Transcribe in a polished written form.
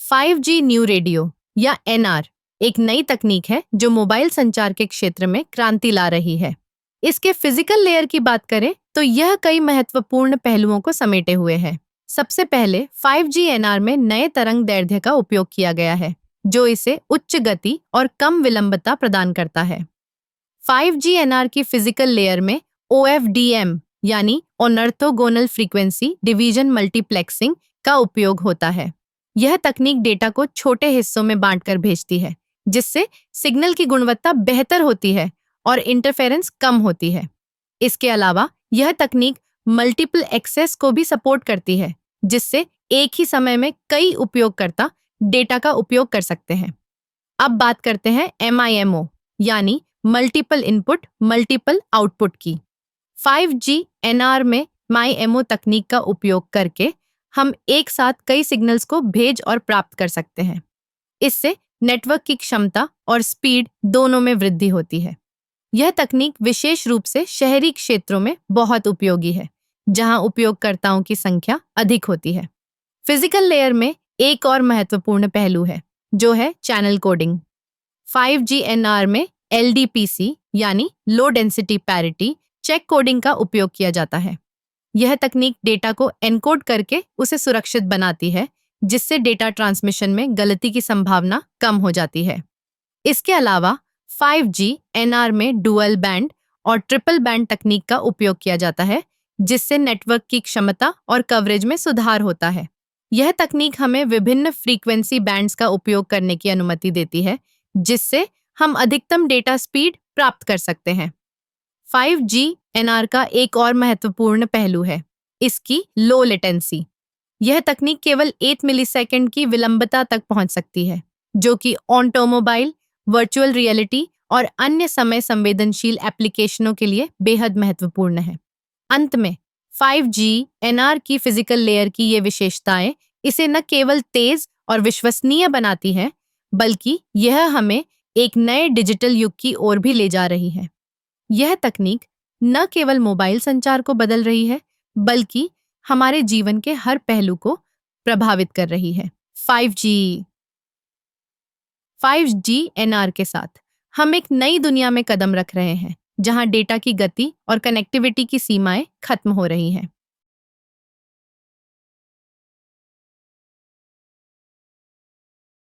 5G new radio या NR एक नई तकनीक है जो मोबाइल संचार के क्षेत्र में क्रांति ला रही है। इसके फिजिकल लेयर की बात करें तो यह कई महत्वपूर्ण पहलुओं को समेटे हुए है। सबसे पहले 5G एनआर में नए तरंग दैर्ध्य का उपयोग किया गया है, जो इसे उच्च गति और कम विलंबता प्रदान करता है। 5G एनआर की फिजिकल लेयर में OFDM यानी ऑर्थोगोनल फ्रीक्वेंसी डिवीजन मल्टीप्लेक्सिंग का उपयोग होता है। यह तकनीक डेटा को छोटे हिस्सों में बांटकर भेजती है, जिससे सिग्नल की गुणवत्ता बेहतर होती है और इंटरफेरेंस कम होती है। इसके अलावा यह तकनीक मल्टीपल एक्सेस को भी सपोर्ट करती है, जिससे एक ही समय में कई उपयोगकर्ता डेटा का उपयोग कर सकते हैं। अब बात करते हैं MIMO यानी मल्टीपल इनपुट मल्टीपल आउटपुट की। 5G एनआर में MIMO तकनीक का उपयोग करके हम एक साथ कई सिग्नल्स को भेज और प्राप्त कर सकते हैं। इससे नेटवर्क की क्षमता और स्पीड दोनों में वृद्धि होती है। यह तकनीक विशेष रूप से शहरी क्षेत्रों में बहुत उपयोगी है, जहां उपयोगकर्ताओं की संख्या अधिक होती है। फिजिकल लेयर में एक और महत्वपूर्ण पहलू है, जो है चैनल कोडिंग। 5G एनआर में LDPC यानी low density parity check coding का उपयोग किया जाता है। यह तकनीक डेटा को एनकोड करके उसे सुरक्षित बनाती है, जिससे डेटा ट्रांसमिशन में गलती की संभावना कम हो जाती है। इसके अलावा 5G एनआर में डुअल बैंड और ट्रिपल बैंड तकनीक का उपयोग किया जाता है, जिससे नेटवर्क की क्षमता और कवरेज में सुधार होता है। यह तकनीक हमें विभिन्न फ्रीक्वेंसी बैंड्स का उपयोग करने की अनुमति देती है, जिससे हम अधिकतम डेटा स्पीड प्राप्त कर सकते हैं। 5G एनआर का एक और महत्वपूर्ण पहलू है इसकी लो लेटेंसी। यह तकनीक केवल 8 मिलीसेकंड की विलंबता तक पहुंच सकती है, जो कि ऑटोमोबाइल, वर्चुअल रियलिटी और अन्य समय संवेदनशील एप्लीकेशनों के लिए बेहद महत्वपूर्ण है। अंत में 5G एनआर की फिजिकल लेयर की ये विशेषताएं इसे न केवल तेज और विश्वसनीय बनाती हैं, बल्कि यह हमें एक नए डिजिटल युग की ओर भी ले जा रही है। यह तकनीक न केवल मोबाइल संचार को बदल रही है, बल्कि हमारे जीवन के हर पहलू को प्रभावित कर रही है। 5G एनआर के साथ हम एक नई दुनिया में कदम रख रहे हैं, जहां डेटा की गति और कनेक्टिविटी की सीमाएं खत्म हो रही हैं।